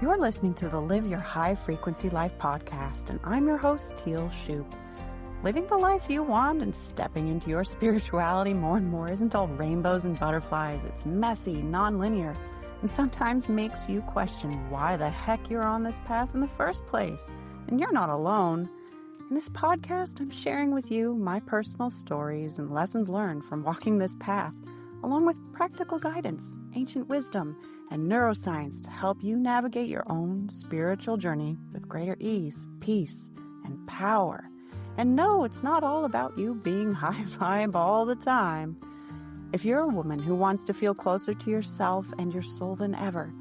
You're listening to the Live Your High Frequency Life podcast, and I'm your host, Teal Shoup. Living the life you want and stepping into your spirituality more and more isn't all rainbows and butterflies. It's messy, non-linear, and sometimes makes you question why the heck you're on this path in the first place. And you're not alone. In this podcast, I'm sharing with you my personal stories and lessons learned from walking this path, along with practical guidance, ancient wisdom, and neuroscience to help you navigate your own spiritual journey with greater ease, peace, and power. And no, it's not all about you being high vibe all the time. If you're a woman who wants to feel closer to yourself and your soul than ever,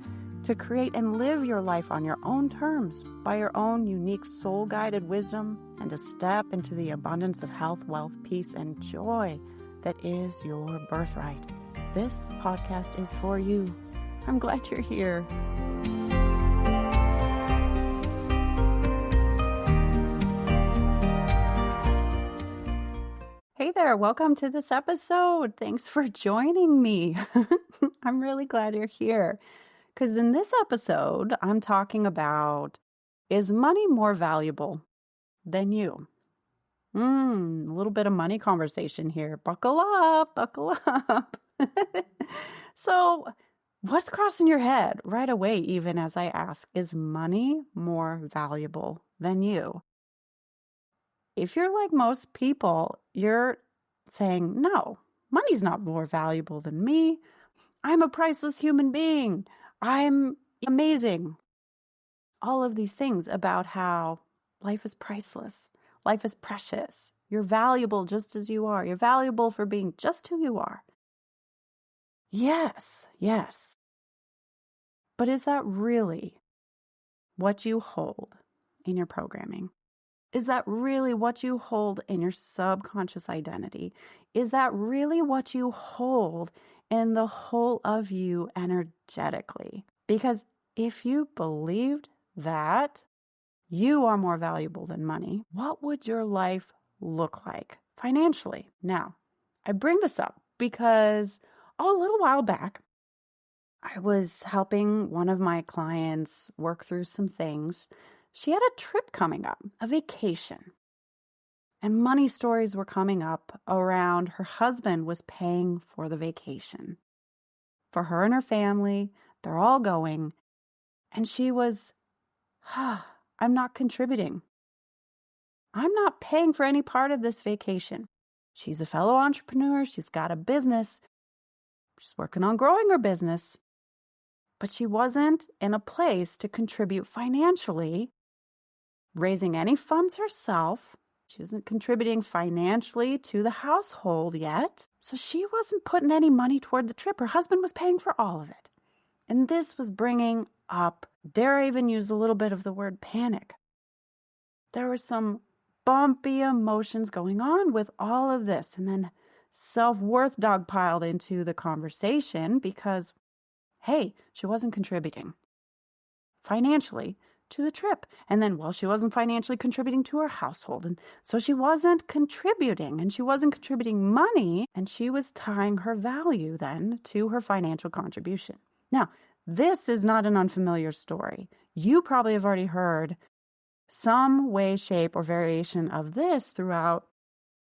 to create and live your life on your own terms, by your own unique soul-guided wisdom, and to step into the abundance of health, wealth, peace, and joy that is your birthright, this podcast is for you. I'm glad you're here. Hey there, welcome to this episode. Thanks for joining me. I'm really glad you're here because in this episode, I'm talking about, is money more valuable than you? A little bit of money conversation here. Buckle up, buckle up. So, what's crossing your head right away, even as I ask, is money more valuable than you? If you're like most people, you're saying, no, money's not more valuable than me. I'm a priceless human being. I'm amazing. All of these things about how life is priceless. Life is precious. You're valuable just as you are. You're valuable for being just who you are. Yes. But is that really what you hold in your programming? Is that really what you hold in your subconscious identity? Is that really what you hold in the whole of you energetically? Because if you believed that you are more valuable than money, what would your life look like financially? Now, I bring this up because a little while back, I was helping one of my clients work through some things. She had a trip coming up, a vacation. And money stories were coming up around her husband was paying for the vacation. For her and her family, they're all going. And she was, I'm not contributing. I'm not paying for any part of this vacation. She's a fellow entrepreneur. She's got a business. She's working on growing her business. But she wasn't in a place to contribute financially, raising any funds herself. She wasn't contributing financially to the household yet. So she wasn't putting any money toward the trip. Her husband was paying for all of it. And this was bringing up, dare I even use a little bit of the word panic. There were some bumpy emotions going on with all of this. And then self-worth dogpiled into the conversation because, hey, she wasn't contributing financially to the trip. And then, she wasn't financially contributing to her household. And so she wasn't contributing and she wasn't contributing money. And she was tying her value then to her financial contribution. Now, this is not an unfamiliar story. You probably have already heard some way, shape, or variation of this throughout,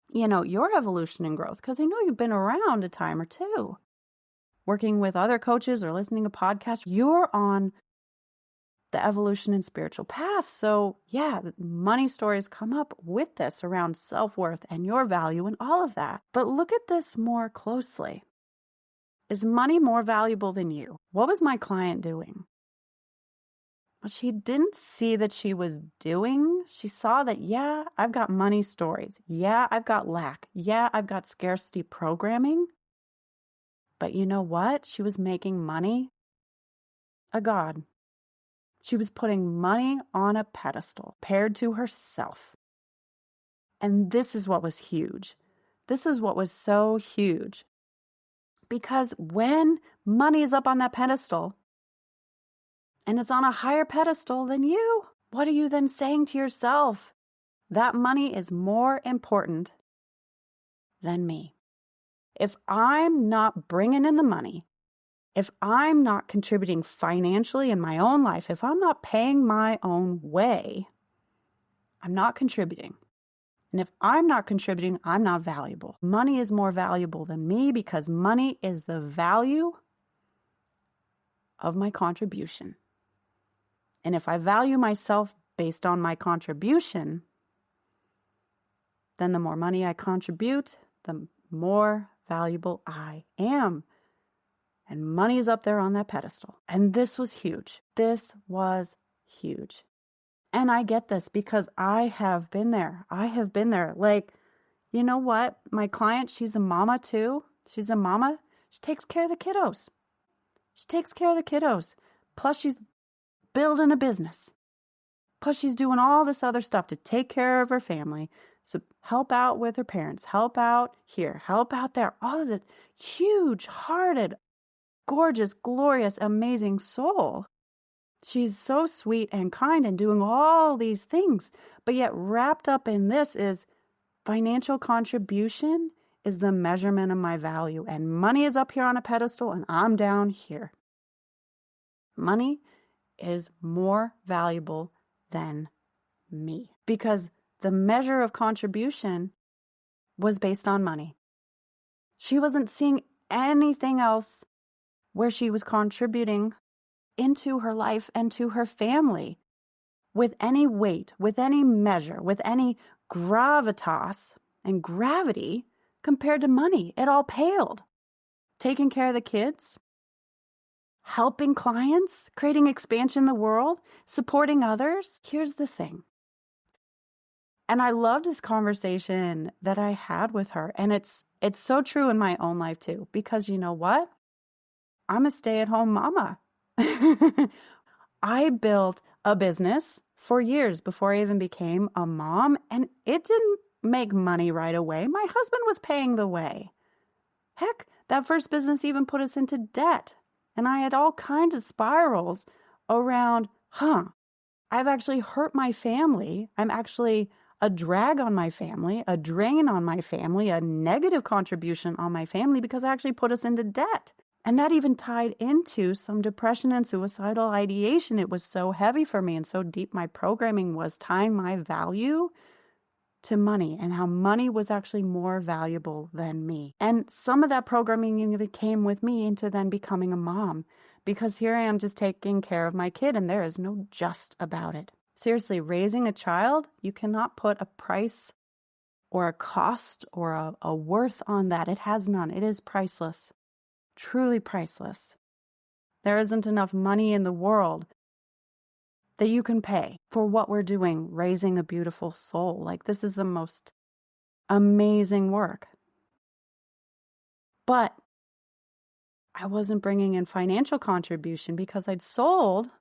your evolution and growth. Because I know you've been around a time or two. Working with other coaches or listening to podcasts, you're on the evolution and spiritual path. So yeah, money stories come up with this around self-worth and your value and all of that. But look at this more closely. Is money more valuable than you? What was my client doing? Well, she didn't see that she was doing. She saw that, yeah, I've got money stories. Yeah, I've got lack. Yeah, I've got scarcity programming. But you know what? She was making money a god. She was putting money on a pedestal paired to herself. And this is what was huge. This is what was so huge. Because when money is up on that pedestal and it's on a higher pedestal than you, what are you then saying to yourself? That money is more important than me. If I'm not bringing in the money, If I'm not contributing financially in my own life, if I'm not paying my own way, I'm not contributing. And if I'm not contributing, I'm not valuable. Money is more valuable than me because money is the value of my contribution. And if I value myself based on my contribution, then the more money I contribute, the more valuable I am. And money is up there on that pedestal. And this was huge. This was huge. And I get this because I have been there. Like, you know what? My client, she's a mama too. She's a mama. She takes care of the kiddos. Plus, she's building a business. Plus, she's doing all this other stuff to take care of her family. So help out with her parents. Help out here. Help out there. All of this huge-hearted, gorgeous, glorious, amazing soul. She's so sweet and kind and doing all these things. But yet wrapped up in this is financial contribution is the measurement of my value. And money is up here on a pedestal and I'm down here. Money is more valuable than me because the measure of contribution was based on money. She wasn't seeing anything else where she was contributing into her life and to her family with any weight, with any measure, with any gravitas and gravity compared to money. It all paled. Taking care of the kids, helping clients, creating expansion in the world, supporting others. Here's the thing. And I loved this conversation that I had with her. And it's so true in my own life too, because you know what? I'm a stay-at-home mama. I built a business for years before I even became a mom, and it didn't make money right away. My husband was paying the way. Heck, that first business even put us into debt. And I had all kinds of spirals around, I've actually hurt my family. I'm actually a drag on my family, a drain on my family, a negative contribution on my family because I actually put us into debt. And that even tied into some depression and suicidal ideation. It was so heavy for me and so deep my programming was tying my value to money and how money was actually more valuable than me. And some of that programming even came with me into then becoming a mom because here I am just taking care of my kid and there is no just about it. Seriously, raising a child, you cannot put a price or a cost or a worth on that. It has none. It is priceless. Truly priceless. There isn't enough money in the world that you can pay for what we're doing, raising a beautiful soul. Like this is the most amazing work. But I wasn't bringing in financial contribution because I'd sold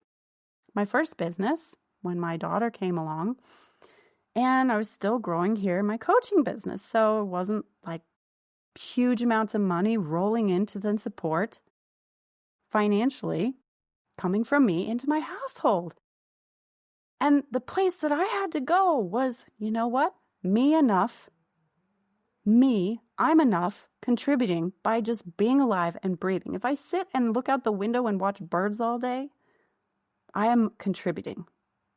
my first business when my daughter came along and I was still growing here in my coaching business. So it wasn't like huge amounts of money rolling into the support financially coming from me into my household. And the place that I had to go was, you know what? I'm enough contributing by just being alive and breathing. If I sit and look out the window and watch birds all day, I am contributing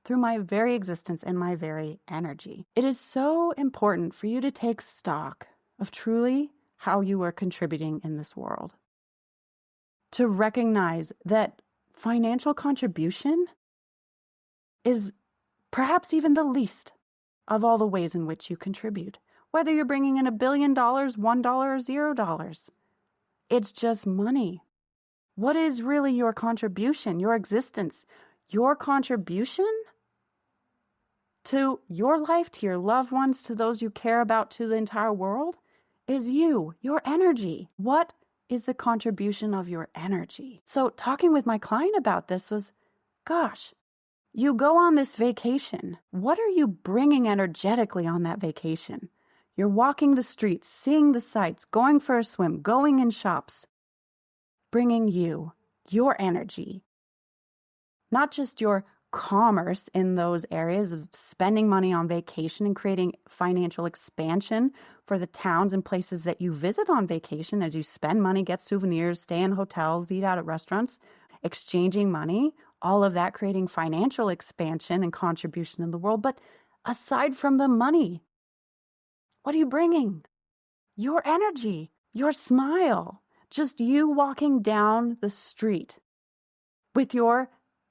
through my very existence and my very energy. It is so important for you to take stock of truly how you are contributing in this world. To recognize that financial contribution is perhaps even the least of all the ways in which you contribute. Whether you're bringing in $1 billion, $1, or $0. It's just money. What is really your contribution, your existence? Your contribution to your life, to your loved ones, to those you care about, to the entire world is you, your energy. What is the contribution of your energy? So talking with my client about this was, gosh, you go on this vacation. What are you bringing energetically on that vacation? You're walking the streets, seeing the sights, going for a swim, going in shops, bringing you, your energy, not just your commerce in those areas of spending money on vacation and creating financial expansion for the towns and places that you visit on vacation as you spend money, get souvenirs, stay in hotels, eat out at restaurants, exchanging money, all of that creating financial expansion and contribution in the world. But aside from the money, what are you bringing? Your energy, your smile, just you walking down the street with your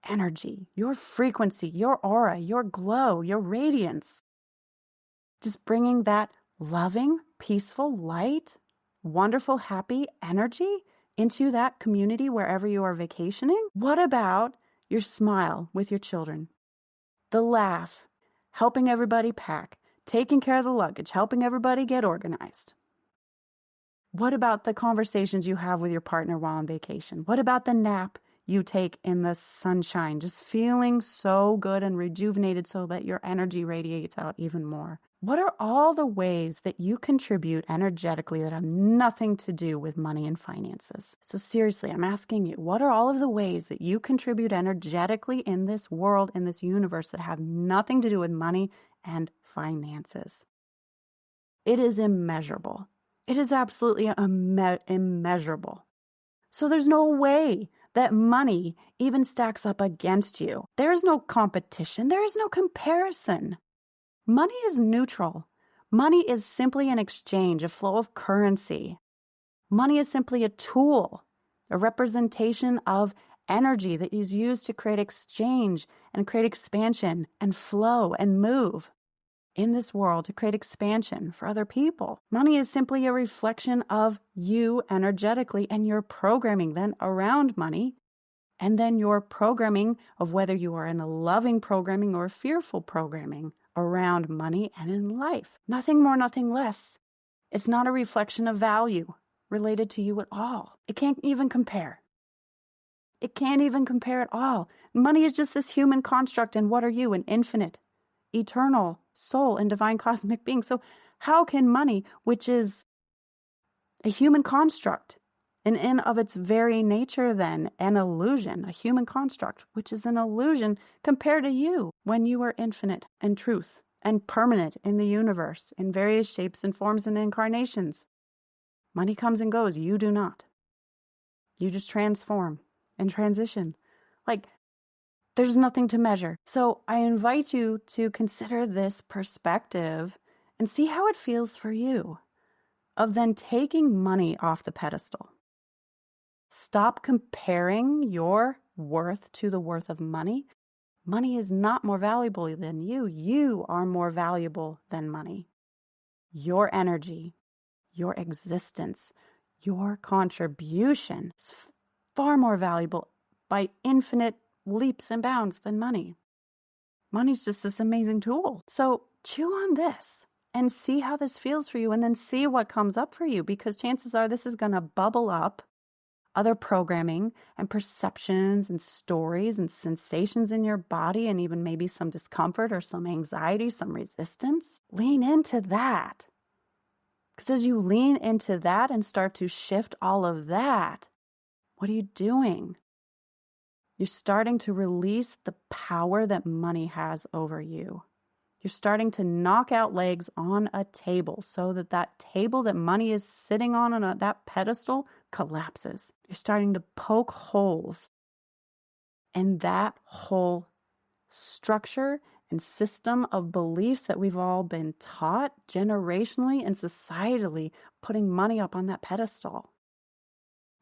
energy, your frequency, your aura, your glow, your radiance. Just bringing that loving, peaceful, light, wonderful, happy energy into that community wherever you are vacationing. What about your smile with your children? The laugh, helping everybody pack, taking care of the luggage, helping everybody get organized. What about the conversations you have with your partner while on vacation? What about the nap you take in the sunshine, just feeling so good and rejuvenated so that your energy radiates out even more? What are all the ways that you contribute energetically that have nothing to do with money and finances? So seriously, I'm asking you, what are all of the ways that you contribute energetically in this world, in this universe, that have nothing to do with money and finances? It is immeasurable. It is absolutely immeasurable. So there's no way that money even stacks up against you. There is no competition. There is no comparison. Money is neutral. Money is simply an exchange, a flow of currency. Money is simply a tool, a representation of energy that is used to create exchange and create expansion and flow and move in this world to create expansion for other people. Money is simply a reflection of you energetically and your programming then around money, and then your programming of whether you are in a loving programming or a fearful programming around money and in life. Nothing more, nothing less. It's not a reflection of value related to you at all. It can't even compare. It can't even compare at all. Money is just this human construct, and what are you? An infinite, eternal soul and divine cosmic being. So how can money, which is a human construct, and in of its very nature then an illusion, a human construct, which is an illusion, compared to you when you are infinite and truth and permanent in the universe in various shapes and forms and incarnations? Money comes and goes. You do not. You just transform and transition. Like, there's nothing to measure. So I invite you to consider this perspective and see how it feels for you of then taking money off the pedestal. Stop comparing your worth to the worth of money. Money is not more valuable than you. You are more valuable than money. Your energy, your existence, your contribution is far more valuable by infinite leaps and bounds than money. Money's just this amazing tool. So chew on this and see how this feels for you, and then see what comes up for you, because chances are this is going to bubble up other programming and perceptions and stories and sensations in your body, and even maybe some discomfort or some anxiety, some resistance. Lean into that. Because as you lean into that and start to shift all of that, what are you doing? You're starting to release the power that money has over you. You're starting to knock out legs on a table so that that table that money is sitting on that pedestal collapses. You're starting to poke holes in that whole structure and system of beliefs that we've all been taught generationally and societally, putting money up on that pedestal.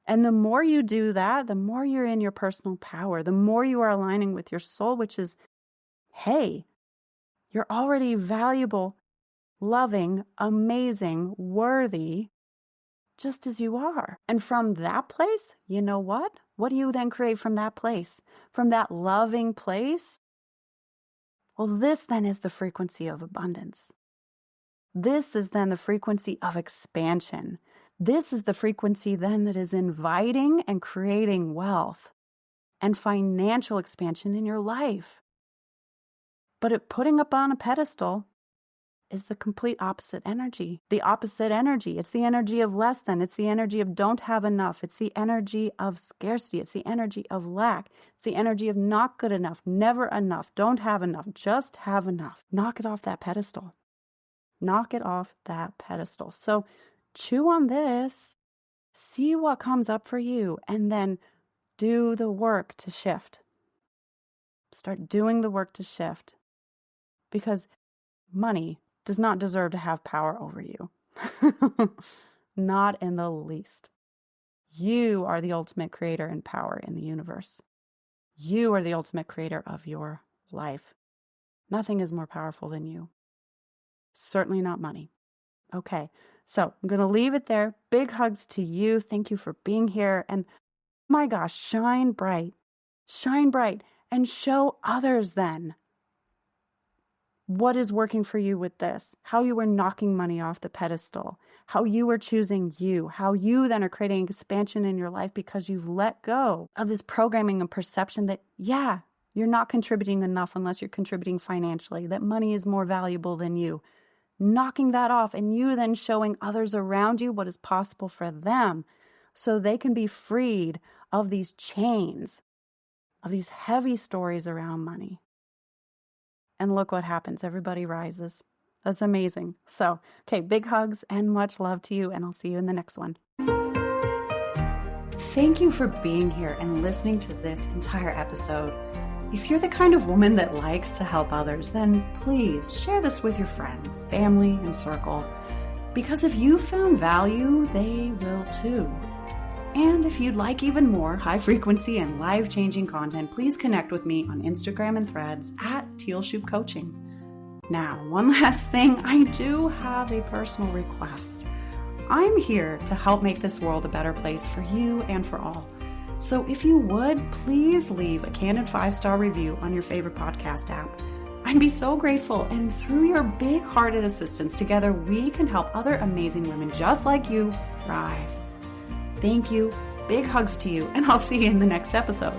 And the more you do that, the more you're in your personal power, the more you are aligning with your soul, which is, hey, you're already valuable, loving, amazing, worthy, just as you are. And from that place, you know what? What do you then create from that place? From that loving place? Well, this then is the frequency of abundance. This is then the frequency of expansion. This is the frequency then that is inviting and creating wealth and financial expansion in your life. But putting up on a pedestal is the complete opposite energy. The opposite energy. It's the energy of less than. It's the energy of don't have enough. It's the energy of scarcity. It's the energy of lack. It's the energy of not good enough, never enough, don't have enough, just have enough. Knock it off that pedestal. Knock it off that pedestal. So chew on this, see what comes up for you, and then do the work to shift. Start doing the work to shift, because money does not deserve to have power over you. Not in the least. You are the ultimate creator and power in the universe. You are the ultimate creator of your life. Nothing is more powerful than you. Certainly not money. Okay, so I'm going to leave it there. Big hugs to you. Thank you for being here. And my gosh, shine bright, and show others then what is working for you with this, how you are knocking money off the pedestal, how you are choosing you, how you then are creating expansion in your life because you've let go of this programming and perception that, yeah, you're not contributing enough unless you're contributing financially, that money is more valuable than you. Knocking that off, and you then showing others around you what is possible for them so they can be freed of these chains, of these heavy stories around money. And look what happens. Everybody rises. That's amazing. So, okay, big hugs and much love to you, and I'll see you in the next one. Thank you for being here and listening to this entire episode. If you're the kind of woman that likes to help others, then please share this with your friends, family, and circle. Because if you found value, they will too. And if you'd like even more high frequency and life-changing content, please connect with me on Instagram and Threads at Tealshoop Coaching. Now, one last thing, I do have a personal request. I'm here to help make this world a better place for you and for all. So if you would, please leave a candid 5-star review on your favorite podcast app. I'd be so grateful, and through your big-hearted assistance, together we can help other amazing women just like you thrive. Thank you, big hugs to you, and I'll see you in the next episode.